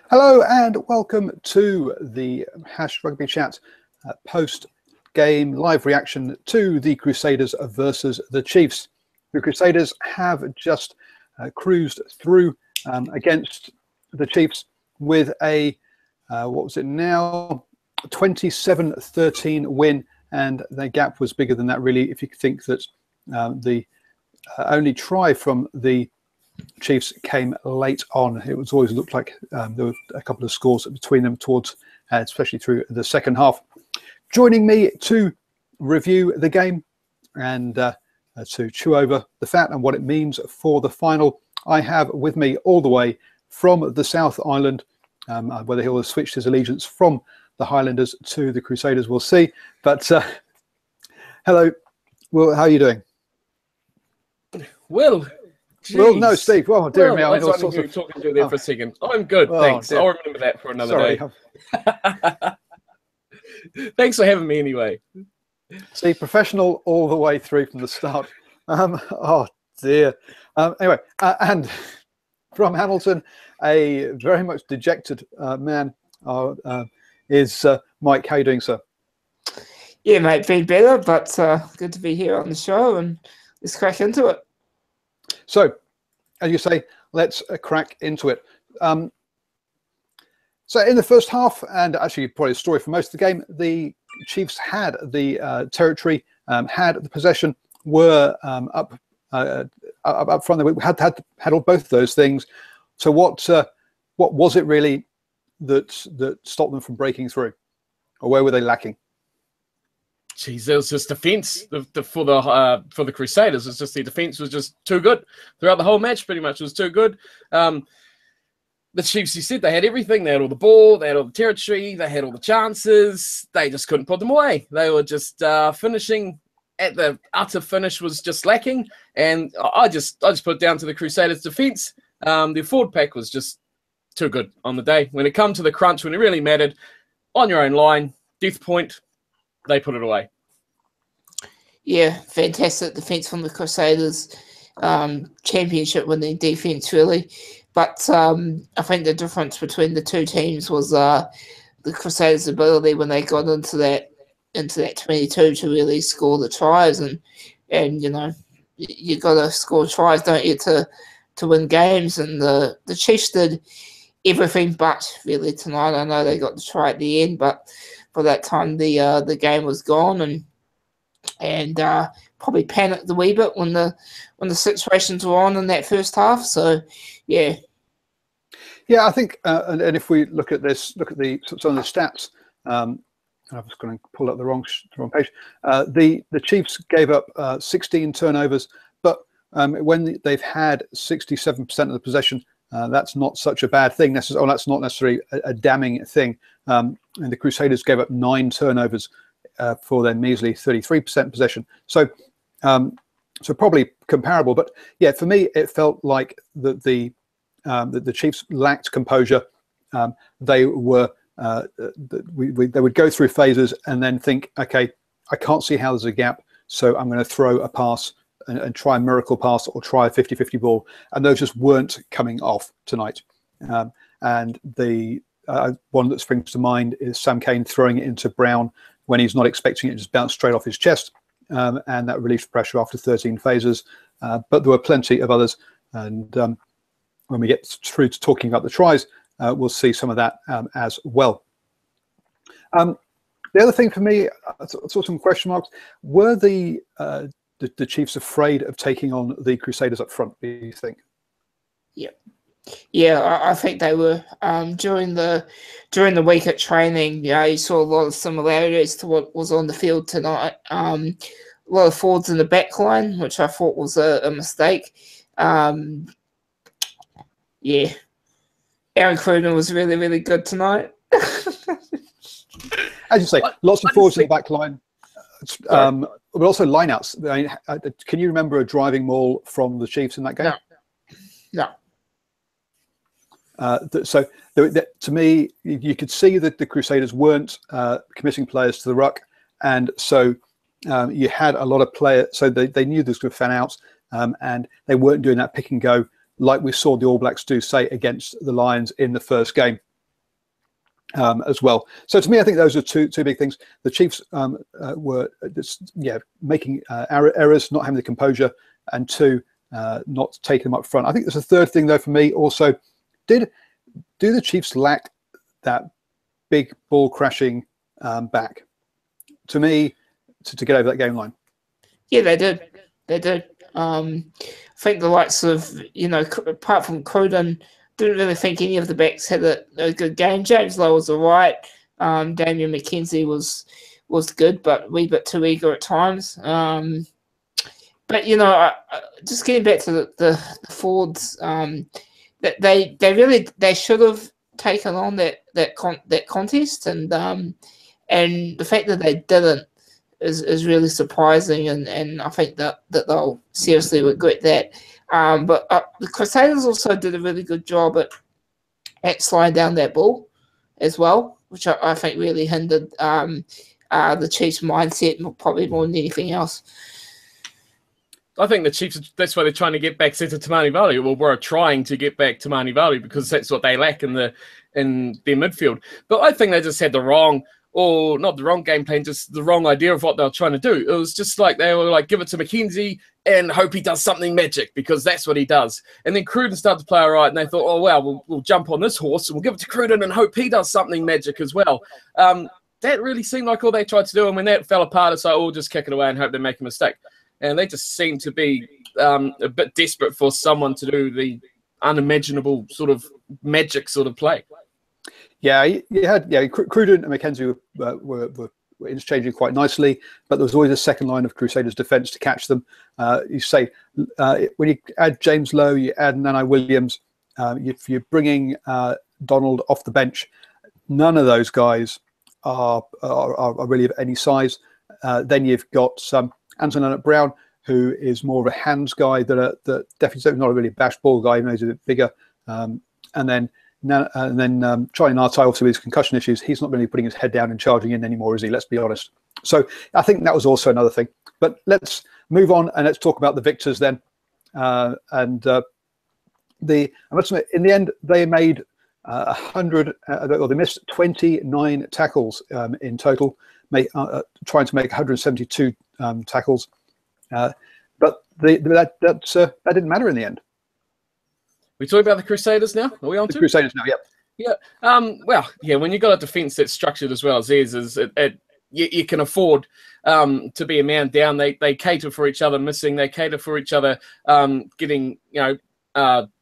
Hello and welcome to the Hash Rugby Chat post-game live reaction to the Crusaders versus the Chiefs. The Crusaders have just cruised through against the Chiefs with a, what was it now, 27-13 win, and the gap was bigger than that really if you think that the only try from the Chiefs came late on. It was always looked like there were a couple of scores between them towards, especially through the second half. Joining me to review the game and to chew over the fat and what it means for the final, I have with me all the way from the South Island, whether he'll have switched his allegiance from the Highlanders to the Crusaders, we'll see. But hello, Will, how are you doing? Well, well, no, Steve. Oh, dear me. I was talking to you there for a second. I'm good, thanks. Dear. I'll remember that for another day. Thanks for having me anyway. See, professional all the way through from the start. Oh, dear. Anyway, and from Hamilton, a very much dejected man is Mike. How are you doing, sir? Yeah, mate, been better, but good to be here on the show, and let's crack into it. So, as you say, let's crack into it. So in the first half, and actually probably a story for most of the game, the Chiefs had the territory, had the possession, were up front. We had all both of those things. So what was it really that stopped them from breaking through, or where were they lacking? Jeez, it was just defense for the Crusaders. It's just the defense was just too good throughout the whole match. Pretty much, it was too good. The Chiefs, you said, they had everything. They had all the ball, they had all the territory, they had all the chances. They just couldn't put them away. They were just finishing at the utter finish was just lacking. And I just put it down to the Crusaders' defense. The forward pack was just too good on the day. When it come to the crunch, when it really mattered, on your own line, death point, they put it away. Yeah, fantastic defense from the Crusaders. Championship winning defense, really. But I think the difference between the two teams was the Crusaders' ability when they got into that 22 to really score the tries, and you know, you got to score tries, don't you, to win games. And the Chiefs did everything but really tonight. I know they got the try at the end, but for that time the game was gone, and probably panicked a wee bit when the situations were on in that first half. So yeah, I think and if we look at this, look at some of the stats. I was going to pull up the wrong page. The Chiefs gave up 16 turnovers, but when they've had 67% of the possession, that's not such a bad thing. That's not necessarily a damning thing. And the Crusaders gave up 9 turnovers for their measly 33% possession. So, so probably comparable. But yeah, for me, it felt like the Chiefs lacked composure. They were they would go through phases and then think, okay, I can't see how there's a gap, so I'm going to throw a pass and try a miracle pass or try a 50-50 ball, and those just weren't coming off tonight. And the one that springs to mind is Sam Cane throwing it into Brown when he's not expecting it, just bounced straight off his chest, and that relieved pressure after 13 phases. But there were plenty of others, and when we get through to talking about the tries, we'll see some of that as well. The other thing for me, I saw some question marks. Were the Chiefs afraid of taking on the Crusaders up front, do you think? Yeah, I think they were. During the week at training, you saw a lot of similarities to what was on the field tonight. A lot of forwards in the back line, which I thought was a mistake. Yeah, Aaron Cruden was really, really good tonight. As you say, lots of forwards in the back line. But also lineouts. I mean, can you remember a driving maul from the Chiefs in that game? No. So to me, you could see that the Crusaders weren't committing players to the ruck, and so you had a lot of players. So they knew this was fan outs, and they weren't doing that pick and go like we saw the All Blacks do, say, against the Lions in the first game. as well. So to me, I think those are two big things. The Chiefs were making errors, not having the composure, and two, not taking them up front. I think there's a third thing though for me also. Do the Chiefs lack that big ball crashing back? To me, to get over that game line. Yeah, they did. They did. I think the likes of, apart from Cruden, didn't really think any of the backs had a good game. James Lowe was all right. Damian McKenzie was good, but a wee bit too eager at times. But just getting back to the forwards, that they should have taken on that contest, and the fact that they didn't is really surprising, and I think that they'll seriously regret that. But the Crusaders also did a really good job at slowing down that ball as well, which I think really hindered the Chiefs' mindset probably more than anything else. I think the Chiefs, that's why they're trying to get back to Tamani Vali. Well, we're trying to get back to Tamani Vali because that's what they lack in their midfield. But I think they just had not the wrong game plan, just the wrong idea of what they were trying to do. It was just like they were like, give it to McKenzie and hope he does something magic because that's what he does. And then Cruden started to play all right, and they thought, oh, wow, we'll jump on this horse and we'll give it to Cruden and hope he does something magic as well. That really seemed like all they tried to do, and when that fell apart, it's like, oh, we'll just kick it away and hope they make a mistake. And they just seem to be a bit desperate for someone to do the unimaginable sort of magic sort of play. Yeah, Cruden and McKenzie were interchanging quite nicely, but there was always a second line of Crusaders defence to catch them. You say when you add James Lowe, you add Nanai Williams, if you're bringing Donald off the bench, none of those guys are really of any size. Then you've got Anton Leonard-Brown, who is more of a hands guy that definitely not a really bash ball guy. He's a bit bigger, and then Charlie Nartai, also with his concussion issues, he's not really putting his head down and charging in anymore, is he? Let's be honest. So I think that was also another thing. But let's move on and let's talk about the victors then. I must admit, in the end, they made 100. They missed 29 tackles in total, trying to make 172 tackles. But that didn't matter in the end. We talking about the Crusaders now? Are we on to Crusaders now? Yep. Yeah. When you got a defence that's structured as well as theirs, you can afford to be a man down. They cater for each other missing. They cater for each other getting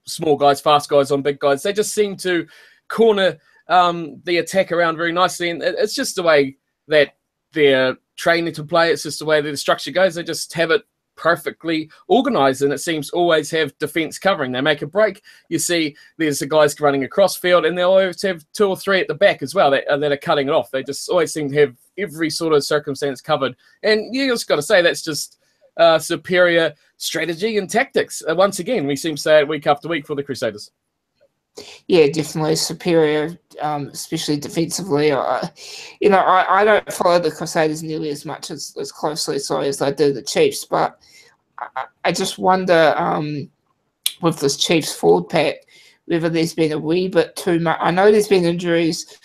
small guys, fast guys on big guys. They just seem to corner the attack around very nicely, and it's just the way that they're training to play. It's just the way that the structure goes. They just have it perfectly organised, and it seems always have defence covering. They make a break, you see there's the guys running across field, and they always have 2 or 3 at the back as well that are cutting it off. They just always seem to have every sort of circumstance covered, and you just got to say that's just superior strategy and tactics. Once again, we seem to say it week after week for the Crusaders. Yeah, definitely superior, especially defensively. I don't follow the Crusaders nearly as much as closely, as I do the Chiefs, but I just wonder with this Chiefs forward pack whether there's been a wee bit too much. I know there's been injuries,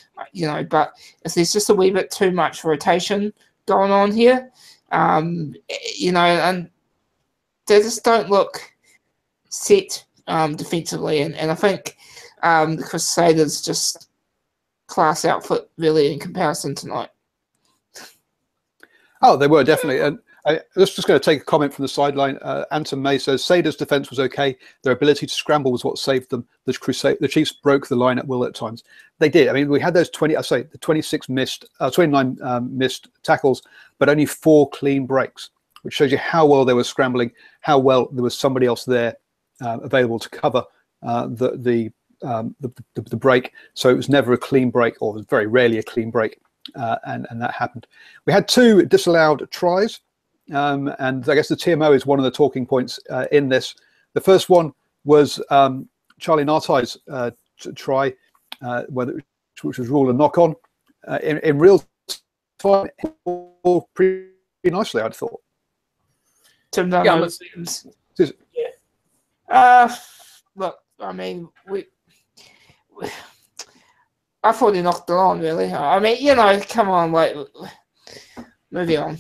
but if there's just a wee bit too much rotation going on here, and they just don't look set defensively, and I think the Crusaders just class outfit really in comparison tonight. Oh, they were definitely. And I was just going to take a comment from the sideline. Anton May says Crusaders' defense was okay. Their ability to scramble was what saved them. The Chiefs broke the line at will at times. They did. I mean, we had those 29 missed tackles, but only 4 clean breaks, which shows you how well they were scrambling, how well there was somebody else there available to cover the break. So it was never a clean break, or it was very rarely a clean break, and that happened. We had 2 disallowed tries, and I guess the TMO is one of the talking points in this. The first one was Charlie Nartai's try, which was ruled a knock-on. In real time, all pretty nicely, I'd thought. Look, I mean, I thought he knocked it on, really. I mean, you know, come on, like, moving on.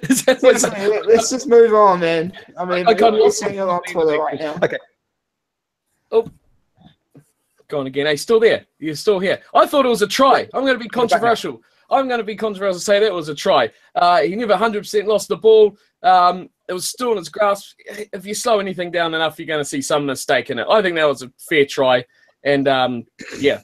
Let's just move on, man. I mean, we're seeing it on Twitter right now. Okay. Oh, gone again. Hey, still there? You're still here. I thought it was a try. I'm going to be controversial. I'm going to be controversial and say that it was a try. He never 100% lost the ball. It was still in his grasp. If you slow anything down enough, you're going to see some mistake in it. I think that was a fair try. And, yeah,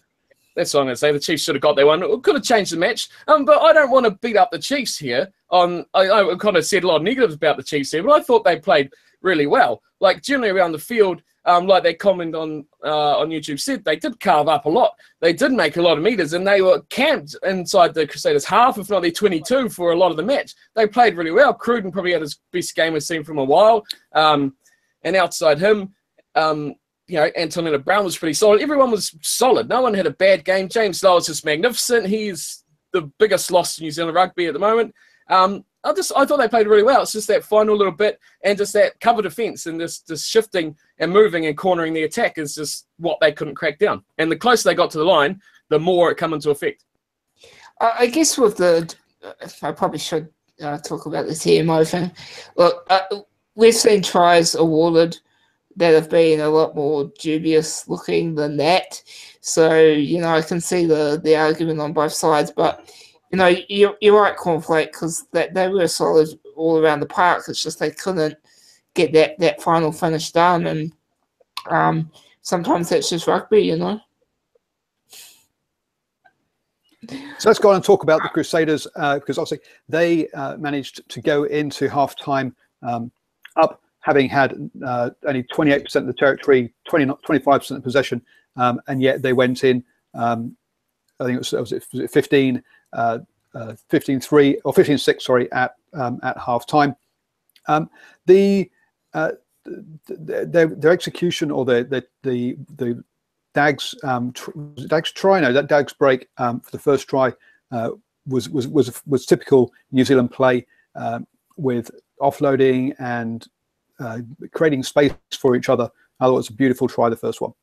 that's what I'm going to say. The Chiefs should have got that one. It could have changed the match. But I don't want to beat up the Chiefs here. I kind of said a lot of negatives about the Chiefs here, but I thought they played really well. Like, generally around the field, like that comment on YouTube said, they did carve up a lot. They did make a lot of meters, and they were camped inside the Crusaders half, if not their 22, for a lot of the match. They played really well. Cruden probably had his best game we've seen from a while. And outside him, you know, Antonina Brown was pretty solid. Everyone was solid. No one had a bad game. James Lowe is just magnificent. He's the biggest loss in New Zealand rugby at the moment. I thought they played really well. It's just that final little bit and just that cover defense and this shifting and moving and cornering the attack is just what they couldn't crack down. And the closer they got to the line, the more it come into effect. I guess with the, I probably should talk about the TMO thing. Look, we've seen tries awarded that have been a lot more dubious looking than that. So, you know, I can see the argument on both sides, but you know, you're right, Cornflake, because they were solid all around the park. It's just they couldn't get that final finish done, and sometimes that's just rugby, you know. So let's go on and talk about the Crusaders, because obviously they managed to go into half-time up, having had only 28% of the territory, 25% of possession, and yet they went in, I think it was 15, 15-3 or 15-6, sorry, at half-time. Their execution, or the Dag's try, no, that Dag's break for the first try was typical New Zealand play, with offloading and creating space for each other. I thought it was a beautiful try, the first one.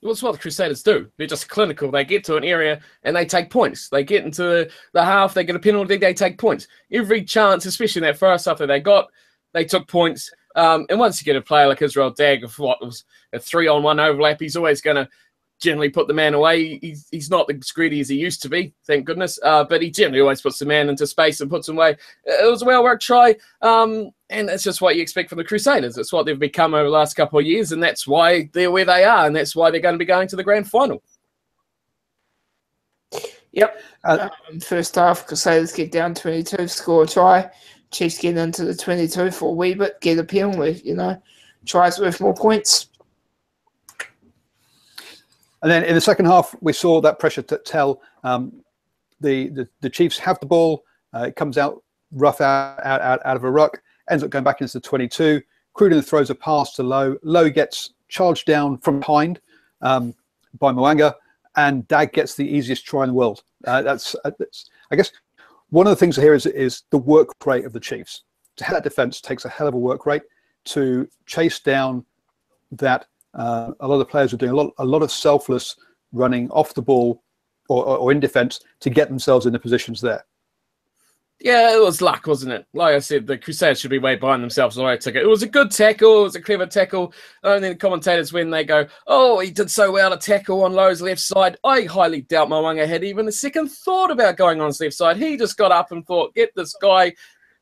Well, that's what the Crusaders do. They're just clinical. They get to an area and they take points. They get into the half, they get a penalty, they take points. Every chance, especially in that first half that they got, they took points. And once you get a player like Israel Dag, of what was a 3-on-1 overlap, he's always going to generally put the man away. He's not as greedy as he used to be, thank goodness. But he generally always puts the man into space and puts him away. It was a well-worked try. And that's just what you expect from the Crusaders. It's what they've become over the last couple of years, and that's why they're where they are, and that's why they're going to be going to the grand final. Yep. First half, Crusaders get down 22, score a try. Chiefs get into the 22 for a wee bit, get a penalty, you know. Tries worth more points. And then in the second half, we saw that pressure to tell. The Chiefs have the ball. It comes out rough out of a ruck. Ends up going back into the 22. Cruden throws a pass to Lowe. Lowe gets charged down from behind by Mo'unga, and Dag gets the easiest try in the world. That's I guess one of the things here is the work rate of the Chiefs. To have that defense takes a hell of a work rate. To chase down that, a lot of the players are doing a lot of selfless running off the ball or in defense to get themselves in the positions there. Yeah, it was luck, wasn't it? Like I said, the Crusaders should be way behind themselves. I took it. It was a good tackle. It was a clever tackle. And then the commentators, when they go, oh, he did so well to tackle on Lowe's left side, I highly doubt Mo'unga had even a second thought about going on his left side. He just got up and thought, get this guy,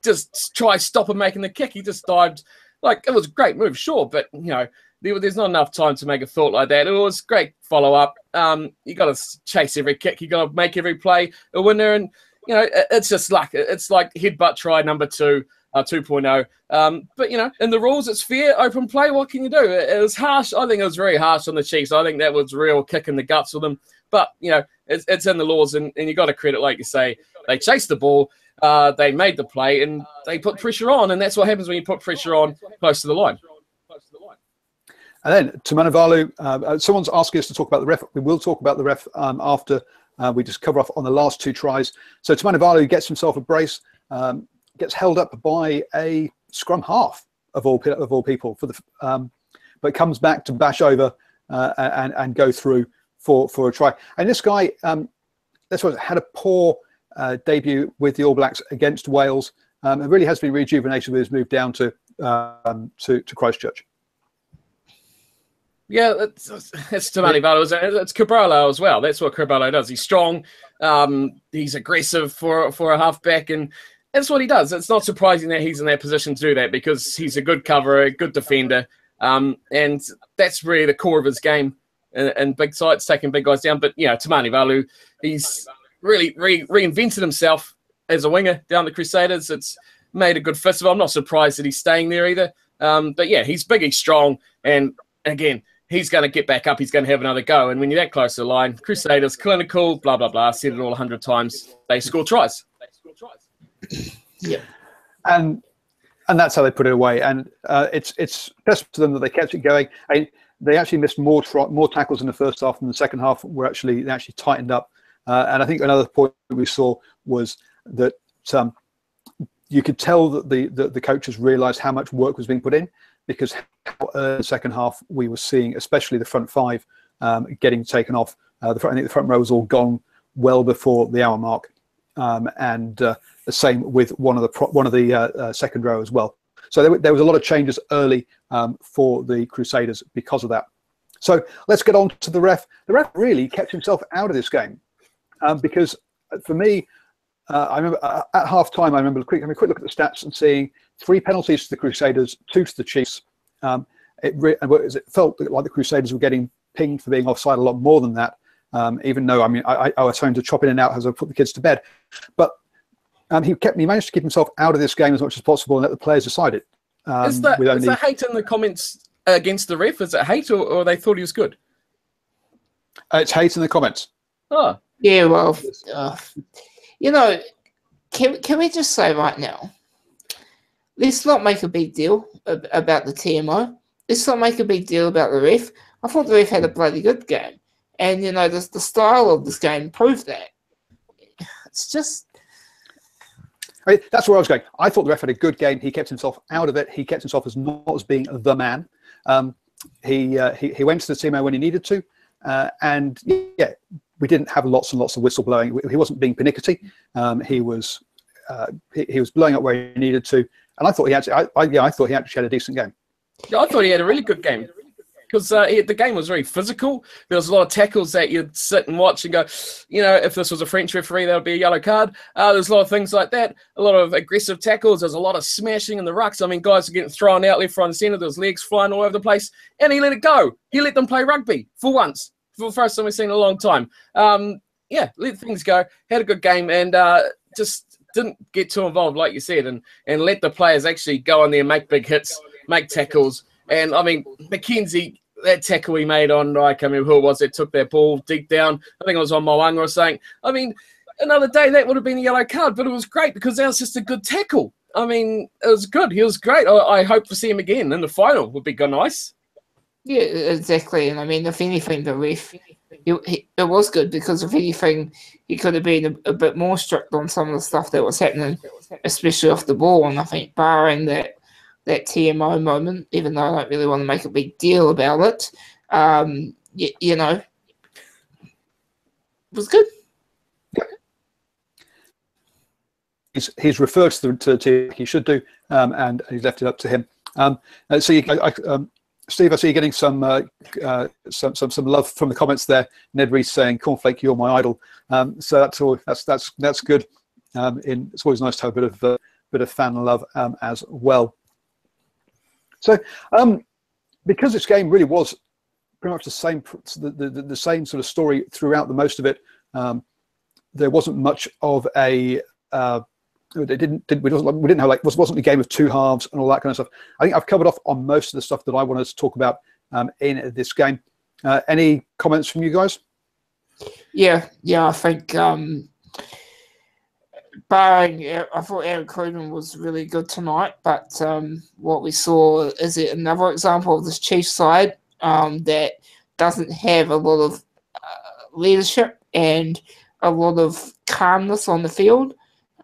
just try stop him making the kick. He just dived. Like, it was a great move, sure, but, you know, there's not enough time to make a thought like that. It was great follow-up. You got to chase every kick. You got to make every play a winner, and you know, it's just luck. It's like headbutt try number 2, 2.0. But, you know, in the rules, it's fair, open play. What can you do? It was harsh. I think it was very harsh on the Chiefs. I think that was a real kick in the guts for them. But, you know, it's in the laws, and you got to credit, like you say, they chased the ball, they made the play, and they put pressure on, and that's what happens when you put pressure on close to the line. And then to Manavalu, someone's asking us to talk about the ref. We will talk about the ref after we just cover off on the last 2 tries. So Manavalu gets himself a brace, gets held up by a scrum half of all people for the, but comes back to bash over and go through for a try. And this guy, this one had a poor debut with the All Blacks against Wales. It really has been rejuvenated with his move down to Christchurch. Yeah, it's Tamani Valu. It's Cabral as well. That's what Cabral does. He's strong. He's aggressive for a halfback, and that's what he does. It's not surprising that he's in that position to do that because he's a good coverer, a good defender, and that's really the core of his game. And big sites, taking big guys down. But, Tamani Valu, he's really reinvented himself as a winger down the Crusaders. It's made a good fist of him. I'm not surprised that he's staying there either. But, yeah, he's big, he's strong. And, again, he's going to get back up. He's going to have another go. And when you're that close to the line, Crusaders, clinical, blah, blah, blah. Said it all 100 times. They score tries. Yeah. And that's how they put it away. And it's best for them that they kept it going. They actually missed more tackles in the first half than the second half. They actually tightened up. And I think another point we saw was that you could tell that the coaches realised how much work was being put in, because the second half we were seeing, especially the front five, getting taken off. I think the front row was all gone well before the hour mark, and the same with one of the second row as well. So there was a lot of changes early for the Crusaders because of that. So let's get on to the ref. The ref really kept himself out of this game because for me, I remember at half-time, I remember having a quick look at the stats and seeing 3 penalties to the Crusaders, 2 to the Chiefs. It felt like the Crusaders were getting pinged for being offside a lot more than that, even though, I was having to chop in and out as I put the kids to bed. But he managed to keep himself out of this game as much as possible and let the players decide it. Is that hate in the comments against the ref? Is it hate or they thought he was good? It's hate in the comments. Oh. Yeah, well, can we just say right now, let's not make a big deal about the TMO. Let's not make a big deal about the ref. I thought the ref had a bloody good game. And, the style of this game proved that. It's just... that's where I was going. I thought the ref had a good game. He kept himself out of it. He kept himself not as being the man. He went to the TMO when he needed to. And, we didn't have lots and lots of whistle blowing. He wasn't being pernickety. He was blowing up where he needed to. And I thought he actually had a decent game. Yeah, I thought he had a really good game because the game was very physical. There was a lot of tackles that you'd sit and watch and go, if this was a French referee, that would be a yellow card. There's a lot of things like that. A lot of aggressive tackles. There's a lot of smashing in the rucks. Guys are getting thrown out left, right, and centre. There's legs flying all over the place. And he let it go. He let them play rugby for once. For the first time we've seen in a long time. Let things go. Had a good game and just didn't get too involved, like you said, and let the players actually go on there, make big hits, make tackles. And, Mackenzie, that tackle he made on, I can't remember who it was that took that ball deep down. I think it was on Moanga or something. Another day that would have been a yellow card, but it was great because that was just a good tackle. It was good. He was great. I hope to see him again in the final. Would be nice. Yeah, exactly. And if anything, the ref, it was good because if anything, he could have been a bit more strict on some of the stuff that was happening, especially off the ball. And I think barring that TMO moment, even though I don't really want to make a big deal about it, it was good. He's referred to the team he should do, and he's left it up to him. Steve, I see you getting some love from the comments there. Ned Reese saying, "Cornflake, you're my idol." So that's good. It's always nice to have a bit of fan love as well. So because this game really was pretty much the same sort of story throughout the most of it, there wasn't much of a we didn't have wasn't a game of 2 halves and all that kind of stuff. I think I've covered off on most of the stuff that I wanted to talk about in this game. Any comments from you guys? Yeah, I think barring, I thought Aaron Cruden was really good tonight, but what we saw is another example of this Chiefs side that doesn't have a lot of leadership and a lot of calmness on the field.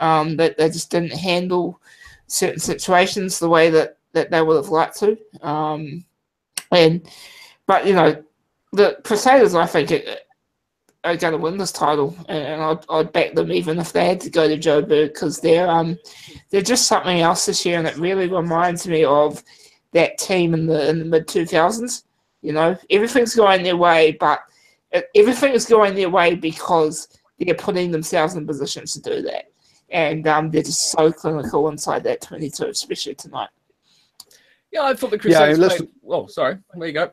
That they just didn't handle certain situations the way that they would have liked to. But The Crusaders, I think, are going to win this title, and I'd back them even if they had to go to Joburg, because they're just something else this year, and it really reminds me of that team in the mid 2000s. You know, everything's going their way, but everything is going their way because they're putting themselves in positions to do that, and they're just so clinical inside that 22, especially tonight. Yeah, I thought the Crusaders played... Oh, sorry. There you go.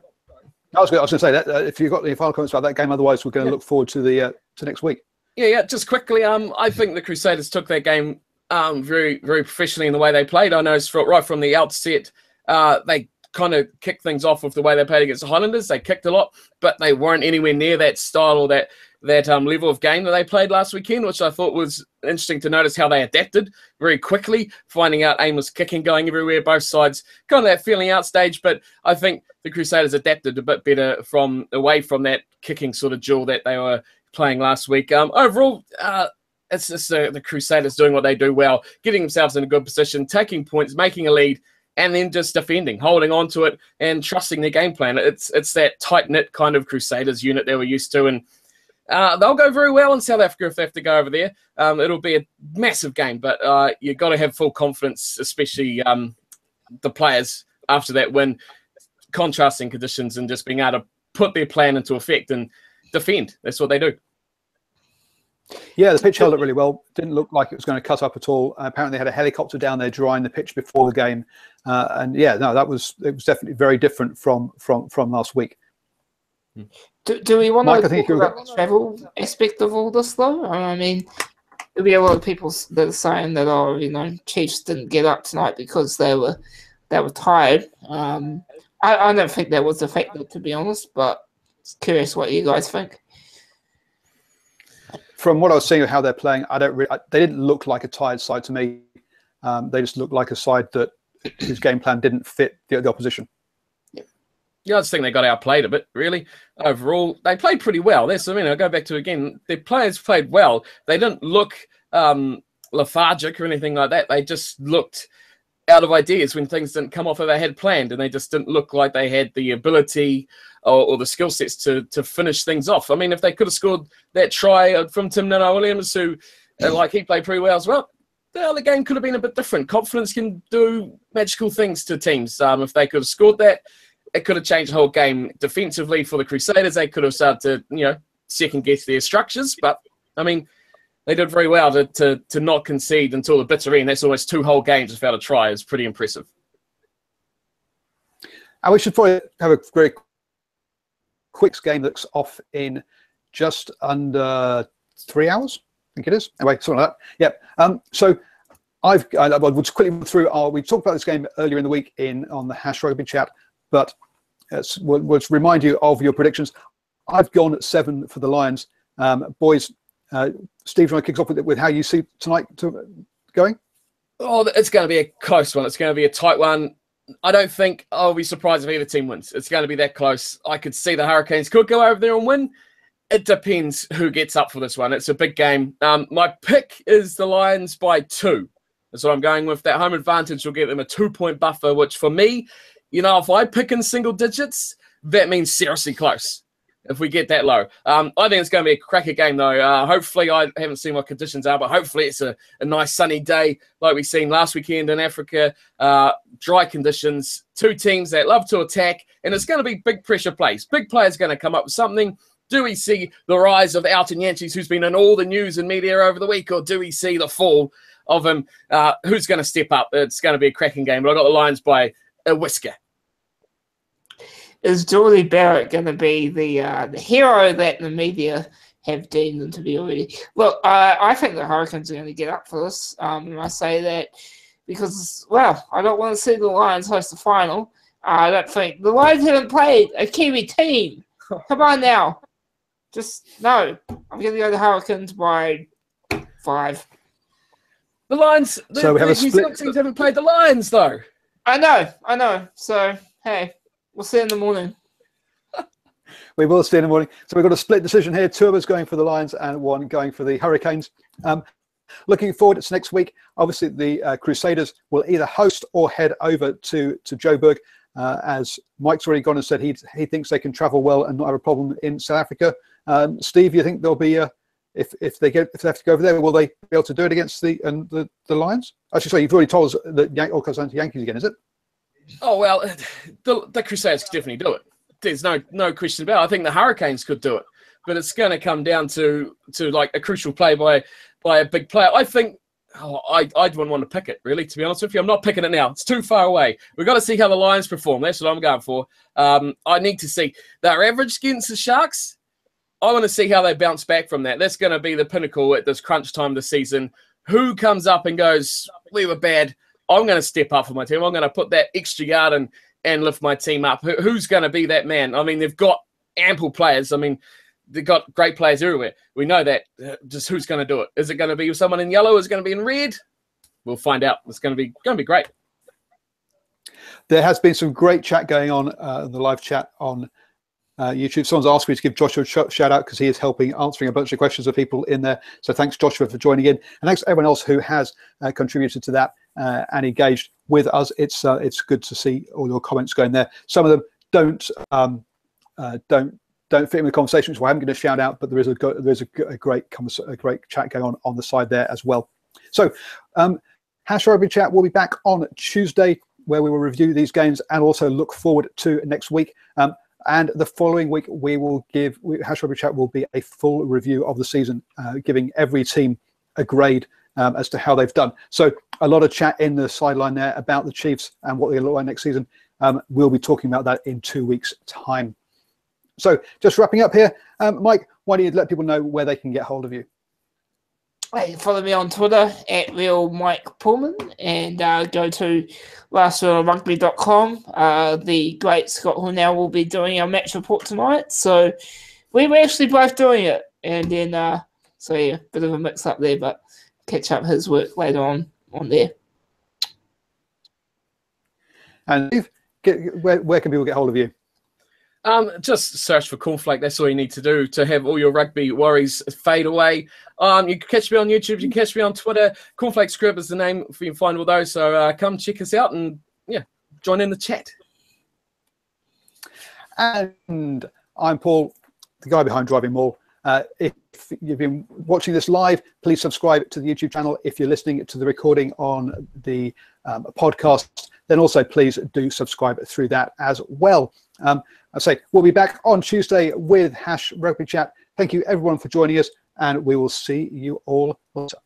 I was going to say that if you've got any final comments about that game, otherwise we're going to look forward to the to next week. Yeah. Just quickly, I think the Crusaders took that game very, very professionally in the way they played. I noticed right from the outset, they kind of kicked things off with the way they played against the Highlanders. They kicked a lot, but they weren't anywhere near that style or that level of game that they played last weekend, which I thought was interesting to notice how they adapted very quickly, finding out aimless kicking going everywhere, both sides, kind of that feeling out stage. But I think the Crusaders adapted a bit better away from that kicking sort of duel that they were playing last week. Overall, it's just the Crusaders doing what they do well, getting themselves in a good position, taking points, making a lead, and then just defending, holding on to it, and trusting their game plan. It's that tight-knit kind of Crusaders unit that we're used to, and they'll go very well in South Africa if they have to go over there. It'll be a massive game, but you've got to have full confidence, especially the players after that win, contrasting conditions and just being able to put their plan into effect and defend. That's what they do. Yeah, the pitch held up really well. Didn't look like it was going to cut up at all. Apparently, they had a helicopter down there drying the pitch before the game, and yeah, no, it was definitely very different from last week. Do we want to talk about the travel aspect of all this, though? I mean, there'll be a lot of people that are saying that, Chiefs didn't get up tonight because they were tired. I don't think that was a factor, to be honest, but curious what you guys think. From what I was seeing of how they're playing, they didn't look like a tired side to me. They just looked like a side that whose game plan didn't fit the opposition. Yeah, I just think they got outplayed a bit, really. Overall, they played pretty well. I'll go back to again, their players played well. They didn't look lethargic or anything like that. They just looked out of ideas when things didn't come off that they had planned, and they just didn't look like they had the ability or the skill sets to finish things off. I mean, if they could have scored that try from Tim Nana-Williams, who he played pretty well as well, the game could have been a bit different. Confidence can do magical things to teams. If they could have scored that, it could have changed the whole game. Defensively for the Crusaders, they could have started to, second guess their structures. But I mean, they did very well to not concede until the bitter end. That's almost 2 whole games without a try. It's pretty impressive. And we should probably have a very quick game that's off in just under 3 hours. I think it is. Anyway, something like that. Yep. So I will just quickly run through. We talked about this game earlier in the week on the Hash Rugby chat, but we'll remind you of your predictions. I've gone at 7 for the Lions. Boys, Steve, do you want to kick off with how you see tonight going? Oh, it's going to be a close one. It's going to be a tight one. I don't think I'll be surprised if either team wins. It's going to be that close. I could see the Hurricanes could go over there and win. It depends who gets up for this one. It's a big game. My pick is the Lions by 2. That's what I'm going with. That home advantage will give them a 2-point buffer, which for me, if I pick in single digits, that means seriously close. If we get that low, I think it's going to be a cracker game, though. Hopefully, I haven't seen what conditions are, but hopefully it's a nice sunny day like we've seen last weekend in Africa. Dry conditions, 2 teams that love to attack, and it's going to be big pressure plays. Big players going to come up with something. Do we see the rise of Alton Yanchis, who's been in all the news and media over the week, or do we see the fall of him? Who's going to step up? It's going to be a cracking game, but I got the Lions by a whisker. Is Geordie Barrett going to be the hero that the media have deemed him to be already? Look, I think the Hurricanes are going to get up for this. And I say that because, I don't want to see the Lions host the final. I don't think the Lions haven't played a Kiwi team. Come on now. No. I'm going to go the Hurricanes by 5. The Lions, so we have New Zealand teams haven't played the Lions, though. I know. So, hey. We'll see in the morning. We will see in the morning. So we've got a split decision here. 2 of us going for the Lions and 1 going for the Hurricanes. Looking forward to next week. Obviously, the Crusaders will either host or head over to Joburg. as Mike's already gone and said he thinks they can travel well and not have a problem in South Africa. Steve, you think there'll be if they have to go over there, will they be able to do it against the Lions? Actually, sorry, you've already told us that all comes down to Yankees again, is it? Oh well, the Crusaders could definitely do it. There's no question about it. I think the Hurricanes could do it, but it's going to come down to like a crucial play by a big player. I think. I wouldn't want to pick it, really, to be honest with you. I'm not picking it now. It's too far away. We've got to see how the Lions perform. That's what I'm going for. I need to see their average against the Sharks. I want to see how they bounce back from that. That's going to be the pinnacle at this crunch time this season. Who comes up and goes, we were bad. I'm going to step up for my team. I'm going to put that extra yard and lift my team up. Who's going to be that man? I mean, they've got ample players. I mean, they've got great players everywhere. We know that. Just who's going to do it? Is it going to be someone in yellow? Is it going to be in red? We'll find out. It's going to be great. There has been some great chat going on in the live chat on YouTube. Someone's asked me to give Joshua a shout out because he is helping answering a bunch of questions of people in there. So thanks, Joshua, for joining in, and thanks to everyone else who has contributed to that and engaged with us. It's good to see all your comments going there. Some of them don't fit in the conversation, which I haven't going to shout out, but there's a great chat going on the side there as well. So Hash Rugby Chat will be back on Tuesday, where we will review these games and also look forward to next week. And the following week, Hash Rugby Chat will be a full review of the season, giving every team a grade as to how they've done. So a lot of chat in the sideline there about the Chiefs and what they look like next season. We'll be talking about that in 2 weeks' time. So just wrapping up here, Mike, why don't you let people know where they can get hold of you? Hey, follow me on Twitter at RealMike Pulman, and go to lastrealrugby.com. The great Scott Hornell will be doing our match report tonight, so we were actually both doing it. And then, so yeah, bit of a mix up there, but catch up his work later on there. And Steve, where can people get hold of you? Just search for Cornf1ake. That's all you need to do to have all your rugby worries fade away. You can catch me on YouTube. You can catch me on Twitter. Cornf1ake Scrib is the name if you can find all those. So come check us out and join in the chat. And I'm Paul, the guy behind DrivingMaul. If you've been watching this live, please subscribe to the YouTube channel. If you're listening to the recording on the podcast, then also please do subscribe through that as well. I say we'll be back on Tuesday with Hash Rugby Chat. Thank you everyone for joining us, and we will see you all later.